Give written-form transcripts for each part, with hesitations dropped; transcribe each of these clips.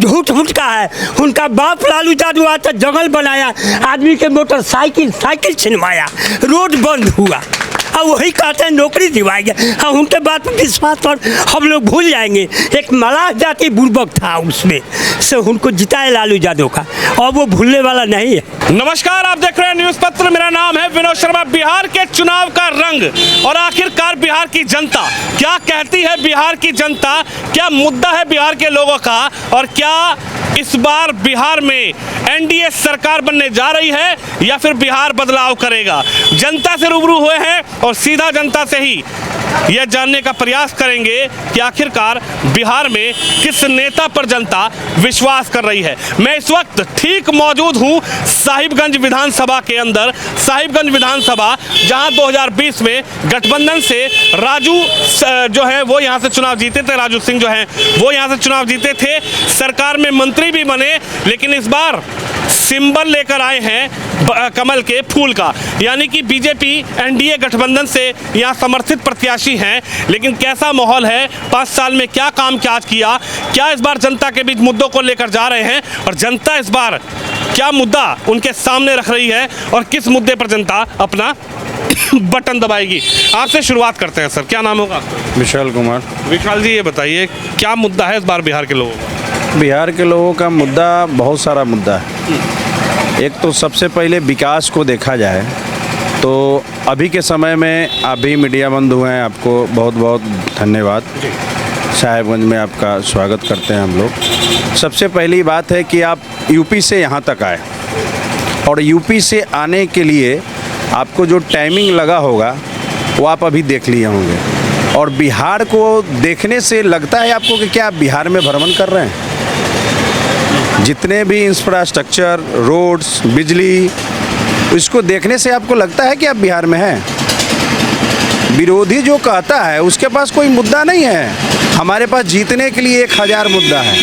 झूठ मूठ का है। उनका बाप लालू यादव आता जंगल बनाया, आदमी के साइकिल छिनवाया, रोड बंद हुआ, और वही कहते हैं नौकरी दिवाएंगे। हाँ, उनके बात पर विश्वास पर हम लोग भूल जाएंगे। एक मलाह जाति बुर्बक था, उसमें से उनको जिताए लालू यादव का, और वो भूलने वाला नहीं है। नमस्कार, आप देख रहे हैं न्यूज़ पत्र। मेरा नाम है विनोद शर्मा। बिहार के चुनाव का रंग और आखिरकार बिहार की जनता क्या कहती है, बिहार की जनता क्या मुद्दा है बिहार के लोगों का, और क्या इस बार बिहार में एनडीए सरकार बनने जा रही है या फिर बिहार बदलाव करेगा। जनता से रूबरू हुए हैं और सीधा जनता से ही यह जानने का प्रयास करेंगे कि आखिरकार बिहार में किस नेता पर जनता विश्वास कर रही है। मैं इस वक्त ठीक मौजूद हूं साहिबगंज विधानसभा के अंदर। साहिबगंज विधानसभा जहां 2020 में गठबंधन से राजू जो है वो यहां से चुनाव जीते थे, राजू सिंह जो हैं वो यहां से चुनाव जीते थे, सरकार में मंत्री भी बने, लेकिन इस बार सिंबल लेकर आए हैं कमल के फूल का, यानी कि बीजेपी एनडीए गठबंधन से यहाँ समर्थित प्रत्याशी हैं। लेकिन कैसा माहौल है, 5 साल में क्या काम काज किया, क्या इस बार जनता के बीच मुद्दों को लेकर जा रहे हैं, और जनता इस बार क्या मुद्दा उनके सामने रख रही है, और किस मुद्दे पर जनता अपना बटन दबाएगी। आपसे शुरुआत करते हैं। सर, क्या नाम होगा आपका? विशाल कुमार। विशाल जी, ये बताइए क्या मुद्दा है इस बार बिहार के लोगों का? बिहार के लोगों का मुद्दा बहुत सारा मुद्दा है। एक तो सबसे पहले विकास को देखा जाए तो अभी के समय में आप भी मीडिया बंधु हैं, आपको बहुत बहुत धन्यवाद। साहिबगंज में आपका स्वागत करते हैं हम लोग। सबसे पहली बात है कि आप यूपी से यहाँ तक आए, और यूपी से आने के लिए आपको जो टाइमिंग लगा होगा वो आप अभी देख लिए होंगे, और बिहार को देखने से लगता है आपको कि क्या आप बिहार में भ्रमण कर रहे हैं। जितने भी इंफ्रास्ट्रक्चर, रोड्स, बिजली, इसको देखने से आपको लगता है कि आप बिहार में हैं। विरोधी जो कहता है उसके पास कोई मुद्दा नहीं है, हमारे पास जीतने के लिए 1000 मुद्दा है।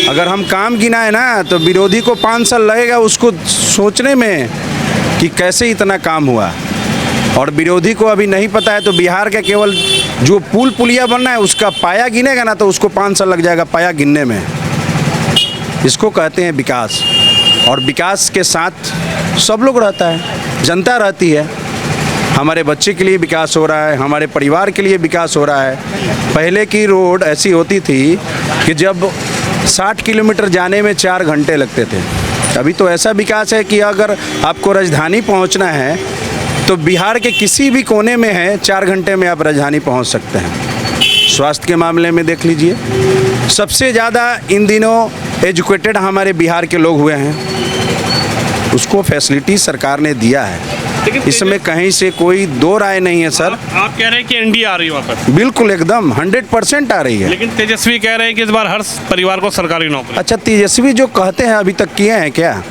अगर हम काम गिनाए ना तो विरोधी को 5 साल लगेगा उसको सोचने में कि कैसे इतना काम हुआ, और विरोधी को अभी नहीं पता है तो बिहार का केवल जो पुल पुलिया बनना है उसका पाया गिनेगा ना तो उसको 5 साल लग जाएगा पाया गिनने में। इसको कहते हैं विकास, और विकास के साथ सब लोग रहता है, जनता रहती है। हमारे बच्चे के लिए विकास हो रहा है, हमारे परिवार के लिए विकास हो रहा है। पहले की रोड ऐसी होती थी कि जब 60 किलोमीटर जाने में 4 घंटे लगते थे। अभी तो ऐसा विकास है कि अगर आपको राजधानी पहुंचना है तो बिहार के किसी भी कोने में है, 4 घंटे में आप राजधानी पहुंच सकते हैं। स्वास्थ्य के मामले में देख लीजिए, सबसे ज़्यादा इन दिनों एजुकेटेड हमारे बिहार के लोग हुए हैं, उसको फैसिलिटी सरकार ने दिया है। इसमें कहीं से कोई दो राय नहीं है सर। आप कह रहे हैं कि एनडीए आ रही है वहाँ पर? बिल्कुल, एकदम 100% आ रही है। लेकिन तेजस्वी कह रहे हैं कि इस बार हर परिवार को सरकारी नौकरी। अच्छा, तेजस्वी जो कहते हैं अभी तक किए हैं क्या?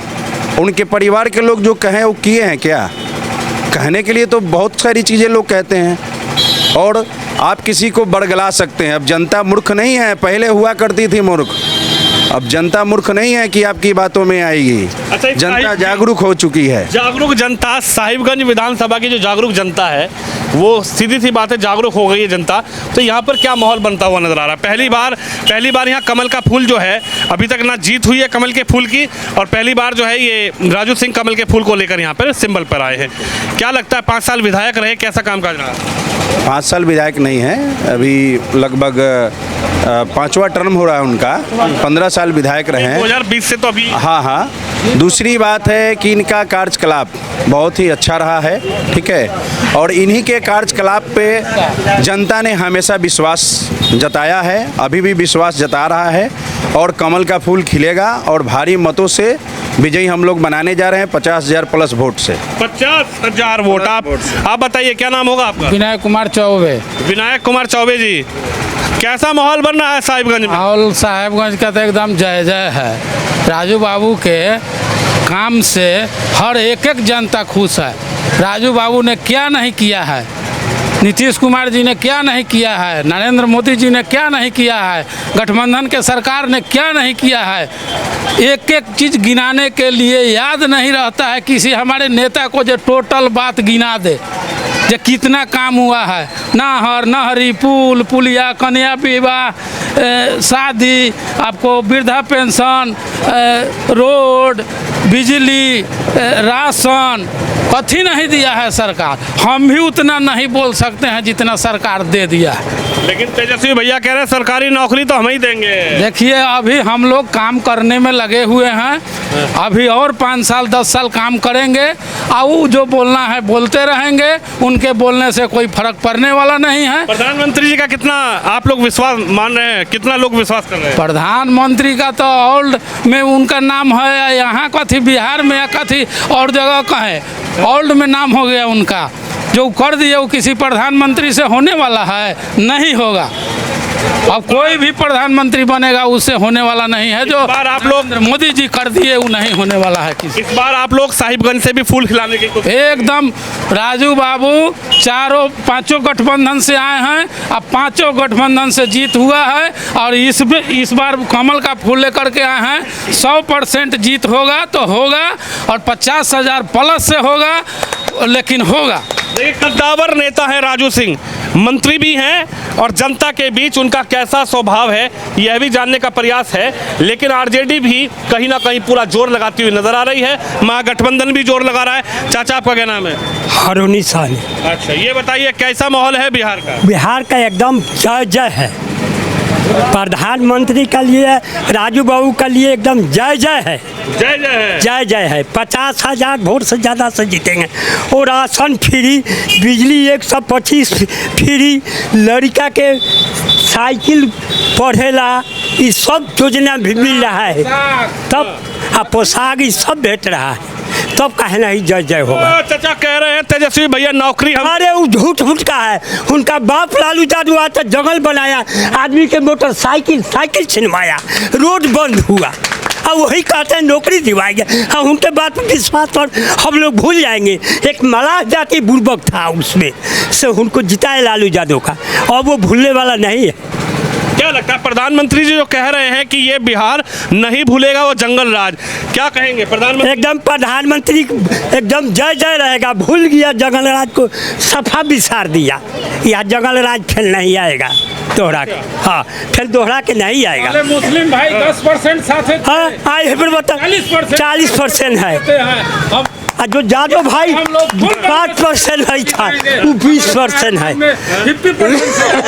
उनके परिवार के लोग जो कहें वो किए हैं क्या? कहने के लिए तो बहुत सारी चीज़ें लोग कहते हैं, और आप किसी को बरगला सकते हैं। अब जनता मूर्ख नहीं है, पहले हुआ करती थी मूर्ख, अब जनता मूर्ख नहीं है कि आपकी बातों में आएगी। अच्छा, जनता जागरूक हो चुकी है। जागरूक जनता, साहिबगंज विधानसभा की जो जागरूक जनता है वो सीधी सी बात है जागरूक हो गई है जनता। तो यहाँ पर क्या माहौल बनता हुआ नजर आ रहा है? पहली बार यहाँ कमल का फूल जो है, अभी तक ना जीत हुई है कमल के फूल की, और पहली बार जो है ये राजू सिंह कमल के फूल को लेकर यहाँ पर सिंबल पर आए हैं। क्या लगता है 5 साल विधायक रहे, कैसा कामकाज रहा? 5 साल विधायक नहीं है, अभी लगभग 5वां टर्म हो रहा है उनका। 15 साल विधायक रहे हैं 2020 से तो अभी। हाँ। दूसरी बात है कि इनका कार्यकलाप बहुत ही अच्छा रहा है, ठीक है, और इन्हीं के कार्यकलाप पे जनता ने हमेशा विश्वास जताया है, अभी भी विश्वास जता रहा है, और कमल का फूल खिलेगा और भारी मतों से विजयी हम लोग बनाने जा रहे हैं, 50,000 प्लस वोट से। 50,000 वोट। आप बताइए क्या नाम होगा आपका? विनायक कुमार चौबे। विनायक कुमार चौबे जी, कैसा माहौल बन रहा है साहिबगंज में? माहौल साहिबगंज का तो एकदम जय जय है। राजू बाबू के काम से हर एक जनता खुश है। राजू बाबू ने क्या नहीं किया है, नीतीश कुमार जी ने क्या नहीं किया है, नरेंद्र मोदी जी ने क्या नहीं किया है, गठबंधन के सरकार ने क्या नहीं किया है। एक एक चीज़ गिनाने के लिए याद नहीं रहता है किसी हमारे नेता को जो टोटल बात गिना दे। जो कितना काम हुआ है, नहर, नहरी, पुल, पुलिया, कन्या विवाह, शादी, आपको वृद्धा पेंशन, रोड, बिजली, राशन, कथी नहीं दिया है सरकार। हम भी उतना नहीं बोल सकते हैं जितना सरकार दे दिया है। लेकिन तेजस्वी भैया कह रहे हैं सरकारी नौकरी तो हम ही देंगे। देखिए अभी हम लोग काम करने में लगे हुए हैं, अभी और 5 साल 10 साल काम करेंगे और वो जो बोलना है बोलते रहेंगे, उनके बोलने से कोई फर्क पड़ने वाला नहीं है। प्रधानमंत्री जी का कितना आप लोग विश्वास मान रहे हैं, कितना लोग विश्वास कर रहे हैं? प्रधानमंत्री का तो ओल्ड में उनका नाम है, यहाँ कथी बिहार में या कथी और जगह का है, ओल्ड में नाम हो गया उनका। जो कर दिए वो किसी प्रधानमंत्री से होने वाला है? नहीं होगा। अब कोई भी प्रधानमंत्री बनेगा उससे होने वाला नहीं है। जो बार आप लोग मोदी जी कर दिए वो नहीं होने वाला है किसी। इस बार आप लोग साहिबगंज से भी फूल खिलाने की कोशिश एकदम राजू बाबू 4-5 गठबंधन से आए हैं, अब 5 गठबंधन से जीत हुआ है और इस बार कमल का फूल लेकर के आए हैं। 100% जीत होगा तो होगा और 50,000 प्लस से होगा, लेकिन होगा। देखिए कद्दावर नेता है राजू सिंह, मंत्री भी हैं और जनता के बीच उनका कैसा स्वभाव है यह भी जानने का प्रयास है। लेकिन आरजेडी भी कहीं ना कहीं पूरा जोर लगाती हुई नजर आ रही है, महागठबंधन भी जोर लगा रहा है। चाचा आपका क्या नाम है? हरोनी साहनी। अच्छा ये बताइए कैसा माहौल है बिहार का? बिहार का एकदम जय जय है। प्रधानमंत्री के लिए, राजू बाबू के लिए एकदम जय जय है। जय जय है। जय जय है। 50,000 वोट से ज़्यादा से जीतेंगे। और राशन फ्री, बिजली 125 फ्री, लड़का के साइकिल पढ़ेला, ये सब योजना भी मिल रहा है। तब पोशाक ये सब भेट रहा है, तब कहे नहीं जय जय होगा। चाचा कह रहे हैं तेजस्वी भैया नौकरी हम। अरे वो झूठ का है। उनका बाप लालू यादव आता जंगल बनाया, आदमी के मोटरसाइकिल छिनवाया, रोड बंद हुआ, अब वही कहते हैं नौकरी दिवाएंगे। हम उनके बात पर विश्वास पर हम लोग भूल जाएंगे। एक मलाह जाति बुर्बक था, उसमें से उनको जिताए लालू यादव का, और वो भूलने वाला नहीं है। क्या लगता है प्रधानमंत्री जी जो कह रहे हैं कि ये बिहार नहीं भूलेगा वो जंगल राज, क्या कहेंगे प्रधानमंत्री? एकदम प्रधानमंत्री एकदम जय जय रहेगा। भूल गया जंगल राज को, सफा बिसार दिया। यह जंगल राज फिर नहीं आएगा दोहरा के। हाँ फिर दोहरा के नहीं आएगा। मुस्लिम भाई 10% साथ है। हाँ आए फिर बता 40% है। अब जो जादव भाई 5% है था, वो 20% है।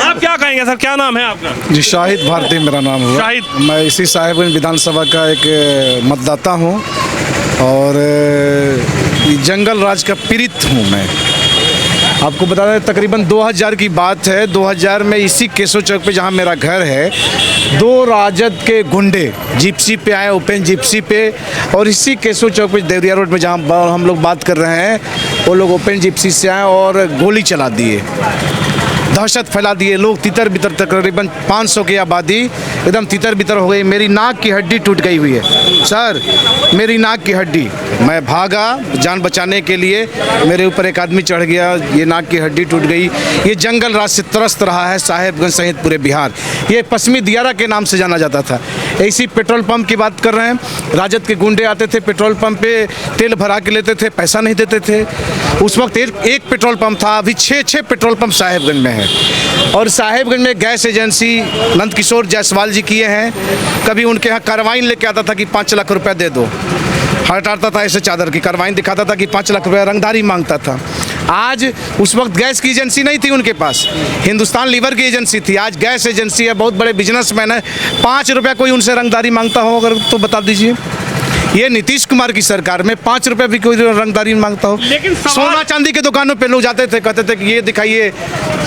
आप क्या कहेंगे सर, क्या नाम है आपका? जी शाहिद भारती मेरा नाम हुआ। शाहिद। मैं इसी साहिबगंज विधानसभा का एक मतदाता हूँ और जंगल राज का पीड़ित हूँ मैं। आपको बता दें तकरीबन 2000 की बात है। 2000 में इसी केशव चौक पे जहाँ मेरा घर है, 2 राजद के गुंडे जिप्सी पे आए, ओपन जिप्सी पे, और इसी केशव चौक पे देवरिया रोड पे जहाँ हम लोग बात कर रहे हैं, वो लोग ओपन जिप्सी से आए और गोली चला दिए, दहशत फैला दिए। लोग तितर बितर, तकरीबन 500 की आबादी एकदम तितर बितर हो गई। मेरी नाक की हड्डी टूट गई हुई है सर, मेरी नाक की हड्डी। मैं भागा जान बचाने के लिए, मेरे ऊपर एक आदमी चढ़ गया, ये नाक की हड्डी टूट गई। ये जंगल राज से त्रस्त रहा है साहेबगंज सहित पूरे बिहार। ये पश्चिमी दियारा के नाम से जाना जाता था। ऐसी पेट्रोल पंप की बात कर रहे हैं, राजद के गुंडे आते थे पेट्रोल पंप पे, तेल भरा के लेते थे, पैसा नहीं देते थे। उस वक्त एक पेट्रोल पंप था, अभी 6 पेट्रोल पंप साहेबगंज में है। और साहेबगंज में गैस एजेंसी नंद किशोर जायसवाल जी किए हैं। कभी उनके यहाँ कार्बाइन लेके आता था कि 5 लाख रुपया दे दो, हटाता था ऐसे चादर की, कार्बाइन दिखाता था कि 5 लाख रुपया, रंगदारी मांगता था। आज उस वक्त गैस की एजेंसी नहीं थी उनके पास, हिंदुस्तान लीवर की एजेंसी थी। आज गैस एजेंसी है, बहुत बड़े बिजनेसमैन है। 5 रुपया कोई उनसे रंगदारी मांगता हो अगर तो बता दीजिए। ये नीतीश कुमार की सरकार में 5 रुपये भी कोई रंगदारी मांगता हो। लेकिन सोना चांदी के दुकानों पे लोग जाते थे, कहते थे कि ये दिखाइए,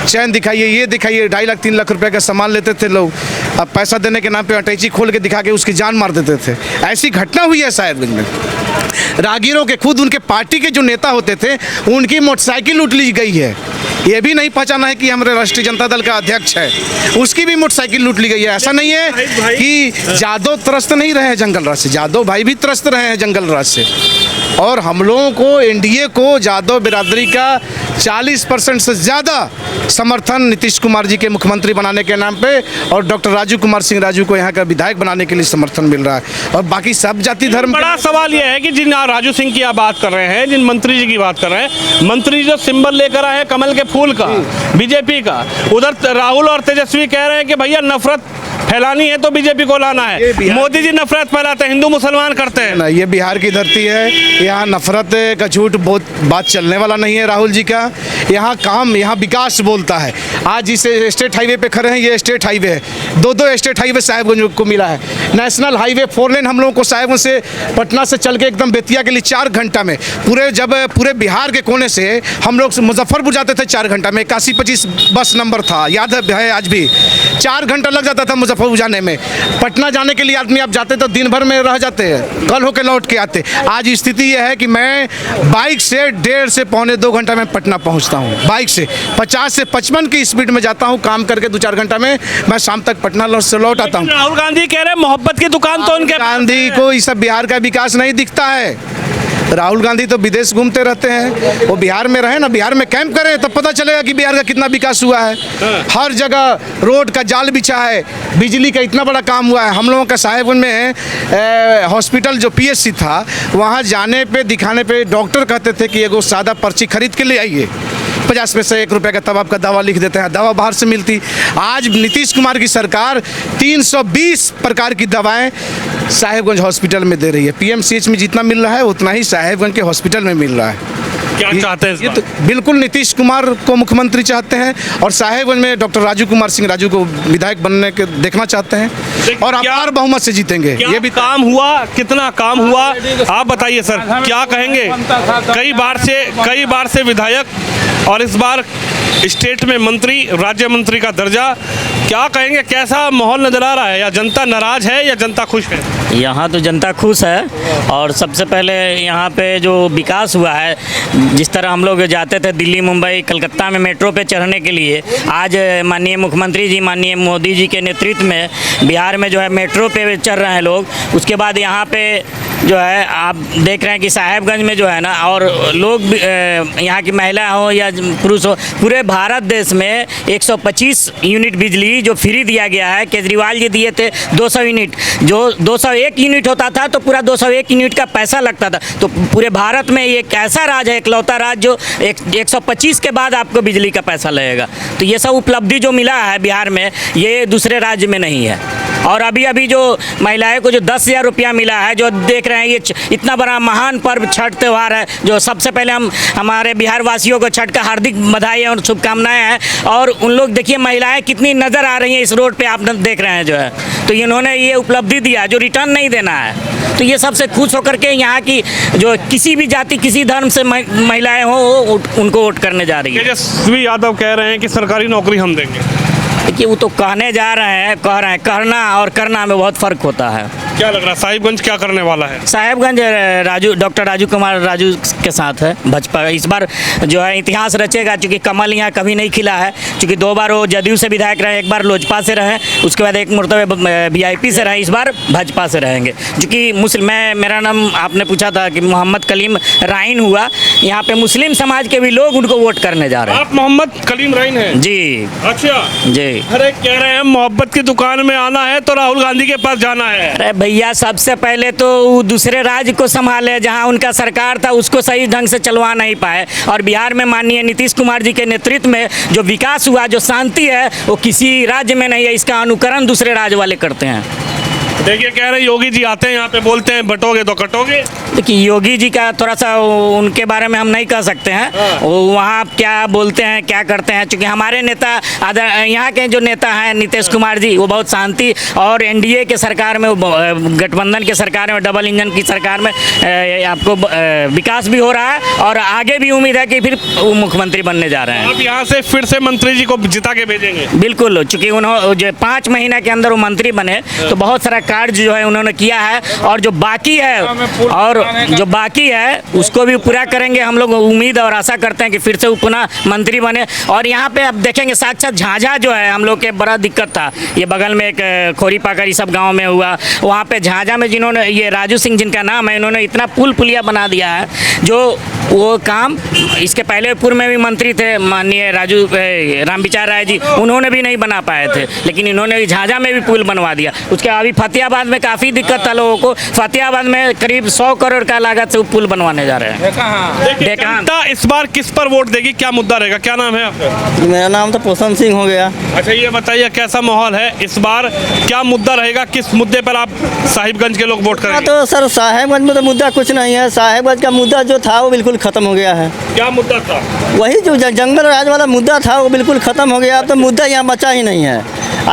चैन दिखाइए, ये दिखाइए, 2.5 लाख 3 लाख रुपए का सामान लेते थे लोग। अब पैसा देने के नाम पे अटैची खोल के दिखा के उसकी जान मार देते थे। ऐसी घटना हुई है साहेबगंज में। राहगीरों के, खुद उनके पार्टी के जो नेता होते थे, उनकी मोटरसाइकिल लूट ली गई है। ये भी नहीं पहचाना है कि हमारे राष्ट्रीय जनता दल का अध्यक्ष है, उसकी भी मोटरसाइकिल लूट ली गई है। ऐसा नहीं है कि जादव त्रस्त नहीं रहे हैं जंगल राज से, जादव भाई भी त्रस्त रहे हैं जंगल राज से। और हम लोगों को, एनडीए को, जादव बिरादरी का 40% से ज़्यादा समर्थन नीतीश कुमार जी के मुख्यमंत्री बनाने के नाम पे और डॉक्टर राजू कुमार सिंह राजू को यहाँ का विधायक बनाने के लिए समर्थन मिल रहा है। और बाकी सब जाति धर्म बड़ा सवाल यह है कि जिन राजू सिंह की आप बात कर रहे हैं, जिन मंत्री जी की बात कर रहे हैं, मंत्री जो सिंबल लेकर आए हैं कमल के फूल का, बीजेपी का, उधर राहुल और तेजस्वी कह रहे हैं कि भैया नफरत फैलानी है तो बीजेपी को लाना है। मोदी जी नफरत फैलाते हैं, हिंदू मुसलमान करते हैं ना। ये बिहार की धरती है, यहाँ नफरत का झूठ बहुत बात चलने वाला नहीं है राहुल जी का। यहाँ काम, यहाँ विकास बोलता है। आज इस स्टेट हाईवे पे खड़े हैं, ये स्टेट हाईवे है, दो स्टेट हाईवे साहेबगंज को मिला है। नेशनल हाईवे 4 लेन हम लोगों को साहेबगंज से, पटना से चल के एकदम बेतिया के लिए 4 घंटा में, पूरे बिहार के कोने से हम लोग मुजफ्फरपुर जाते थे 4 घंटा में। 8125 बस नंबर था, याद है आज भी। 4 घंटा लग जाता था मुजफ्फरपुर जाने में। पटना जाने के लिए आदमी आप जाते तो दिन भर में रह जाते हैं, कल होके लौट के आते। आज स्थिति यह है कि मैं बाइक से 1.5 से पौने 2 घंटा में पटना पहुंचता हूं। बाइक से 50 से 55 की स्पीड में जाता हूं, काम करके 2-4 घंटा में मैं शाम तक पटना से लौट आता हूं। राहुल गांधी कह रहे हैं मोहब्बत की दुकान तो उनके, गांधी को इस सब बिहार का विकास नहीं दिखता है। राहुल गांधी तो विदेश घूमते रहते हैं, वो बिहार में रहे ना, बिहार में कैंप करें तब पता चलेगा कि बिहार का कितना विकास हुआ है। हर जगह रोड का जाल बिछा है, बिजली का इतना बड़ा काम हुआ है। हम लोगों का साहेबगंज में हॉस्पिटल जो पीएचसी था, वहाँ जाने पे, दिखाने पे डॉक्टर कहते थे कि एगो सादा पर्ची खरीद के ले आइए, 50 पैसे 1 रुपये का, तब आपका दवा लिख देते हैं। दवा बाहर से मिलती। आज नीतीश कुमार की सरकार 320 प्रकार की दवाएं साहेबगंज हॉस्पिटल में दे रही है। पीएमसीएच में जितना मिल रहा है उतना ही साहेबगंज के हॉस्पिटल में मिल रहा है। क्या चाहते हैं इस ये बार? तो बिल्कुल नीतीश कुमार को मुख्यमंत्री चाहते हैं और साहेबगंज में डॉक्टर राजू कुमार सिंह राजू को विधायक बनने के देखना चाहते हैं और अपार बहुमत से जीतेंगे। ये भी काम हुआ, कितना काम हुआ आप बताइए सर, क्या कहेंगे? कई बार से विधायक और इस बार स्टेट में मंत्री, राज्य मंत्री का दर्जा, क्या कहेंगे? कैसा माहौल नजर आ रहा है? या जनता नाराज है या जनता खुश है? यहाँ तो जनता खुश है। और सबसे पहले यहाँ पे जो विकास हुआ है, जिस तरह हम लोग जाते थे दिल्ली, मुंबई, कलकत्ता में मेट्रो पे चढ़ने के लिए, आज माननीय मुख्यमंत्री जी, माननीय मोदी जी के नेतृत्व में बिहार में जो है मेट्रो पे चढ़ रहे हैं लोग। उसके बाद यहाँ पे जो है आप देख रहे हैं कि साहेबगंज में जो है ना, और लोग यहाँ की महिला हो या पुरुष हो, पूरे भारत देश में 125 यूनिट बिजली जो फ्री दिया गया है। केजरीवाल जी दिए थे 200 यूनिट, जो 201 यूनिट होता था तो पूरा 201 यूनिट का पैसा लगता था। तो पूरे भारत में ये एक ऐसा राज्य है, इकलौता राज्य जो 125 के बाद आपको बिजली का पैसा लगेगा। तो ये सब उपलब्धि जो मिला है बिहार में, ये दूसरे राज्य में नहीं है। और अभी जो महिलाएं को जो 10,000 रुपया मिला है, जो देख रहे हैं ये इतना बड़ा महान पर्व छठ त्यौहार है, जो सबसे पहले हम हमारे बिहार वासियों को छठ का हार्दिक बधाई और शुभकामनाएं हैं। और उन लोग देखिए महिलाएं कितनी नज़र आ रही हैं इस रोड पे, आप देख रहे हैं जो है। तो इन्होंने ये उपलब्धि दिया जो रिटर्न नहीं देना है। तो ये सबसे खुश होकर के यहाँ की जो किसी भी जाति, किसी धर्म से महिलाएं हो, उनको वोट करने जा रही है। तेजस्वी यादव कह रहे हैं कि सरकारी नौकरी हम देंगे। देखिए वो तो कहने जा रहे हैं, कह रहे हैं, कहना और करना में बहुत फ़र्क होता है। क्या लग रहा है साहिबगंज क्या करने वाला है? साहेबगंज डॉक्टर राजू कुमार राजू के साथ है भाजपा। इस बार जो है इतिहास रचेगा, चूँकि कमल यहाँ कभी नहीं खिला है। चूँकि 2 बार वो जदयू से विधायक रहे, 1 बार लोजपा से रहे, उसके बाद एक मरतबा वीआईपी से रहे, इस बार भाजपा से रहेंगे। चूँकि मेरा नाम आपने पूछा था कि मोहम्मद कलीम राइन हुआ, यहाँ पे मुस्लिम समाज के भी लोग उनको वोट करने जा रहे हैं। आप मोहम्मद कलीम राइन हैं? जी। अच्छा जी। अरे कह रहे हैं मोहब्बत की दुकान में आना है तो राहुल गांधी के पास जाना है। अरे भैया सबसे पहले तो वो दूसरे राज्य को संभाले, जहां उनका सरकार था उसको सही ढंग से चलवा नहीं पाए। और बिहार में माननीय नीतीश कुमार जी के नेतृत्व में जो विकास हुआ, जो शांति है, वो किसी राज्य में नहीं है। इसका अनुकरण दूसरे राज्य वाले करते हैं। देखिए कह रहे योगी जी आते हैं यहाँ पे, बोलते हैं बटोगे तो कटोगे। देखिए योगी जी का थोड़ा सा उनके बारे में हम नहीं कह सकते हैं, वो वहाँ क्या बोलते हैं क्या करते हैं। चूँकि हमारे नेता यहाँ के जो नेता हैं नीतीश कुमार जी, वो बहुत शांति, और एनडीए के सरकार में, गठबंधन के सरकार में, डबल इंजन की सरकार में आपको विकास भी हो रहा है और आगे भी उम्मीद है कि फिर वो मुख्यमंत्री बनने जा रहे हैं। आप यहाँ से फिर से मंत्री जी को जिता के भेजेंगे? बिल्कुल, चूँकि उन्होंने 5 महीने के अंदर वो मंत्री बने तो बहुत सारा कार्य जो है उन्होंने किया है, और जो बाकी है उसको भी पूरा करेंगे। हम लोग उम्मीद और आशा करते हैं कि फिर से वो पुनः मंत्री बने। और यहाँ पे अब देखेंगे साक्षात झाझा जो है, हम लोग के बड़ा दिक्कत था, ये बगल में एक खोरी पाकर ये सब गाँव में हुआ, वहाँ पे झाझा में जिन्होंने, ये राजू सिंह जिनका नाम है, इन्होंने इतना पुल पुलिया बना दिया है जो वो काम इसके पहले पूर्व में भी मंत्री थे माननीय रामविचार राय जी, उन्होंने भी नहीं बना पाए थे, लेकिन इन्होंने झाझा में भी पुल बनवा दिया। उसके अभी फतेहाबाद में काफ़ी दिक्कत था लोगों को, फतेहाबाद में करीब 100 करोड़ का लागत से वो पुल बनवाने जा रहे हैं। जनता इस बार किस पर वोट देगी, क्या मुद्दा रहेगा? क्या नाम है आपका? मेरा नाम तो पोषण सिंह हो गया। अच्छा, ये बताइए कैसा माहौल है इस बार, क्या मुद्दा रहेगा, किस मुद्दे पर आप साहिबगंज के लोग वोट करेंगे? तो सर साहेबगंज में तो मुद्दा कुछ नहीं है, साहेबगंज का मुद्दा जो था वो बिल्कुल ख़त्म हो गया है। क्या मुद्दा था? वही जो जंगल राज वाला मुद्दा था वो बिल्कुल ख़त्म हो गया, अब तो मुद्दा यहाँ बचा ही नहीं है।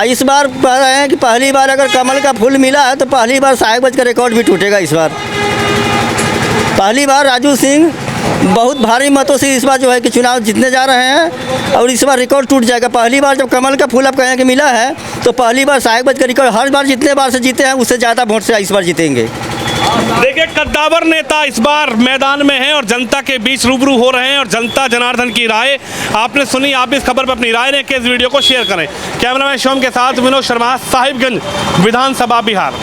इस बार कह रहे हैं कि पहली बार अगर कमल का फूल मिला है तो पहली बार साहेबगंज का रिकॉर्ड भी टूटेगा। इस बार पहली बार राजू सिंह बहुत भारी मतों से इस बार जो है कि चुनाव जीतने जा रहे हैं, और इस बार रिकॉर्ड टूट जाएगा। पहली बार जब कमल का फूल आप कहें कि मिला है तो पहली बार साहेबगंज का रिकॉर्ड, हर बार जितने बार से जीते हैं उससे ज़्यादा वोट से इस बार जीतेंगे। देखिए, कद्दावर नेता इस बार मैदान में हैं और जनता के बीच रूबरू हो रहे हैं, और जनता जनार्दन की राय आपने सुनी। आप इस खबर पर अपनी राय दें कि इस वीडियो को शेयर करें। कैमरामैन शिवम के साथ विनोद शर्मा, साहिबगंज विधानसभा, बिहार।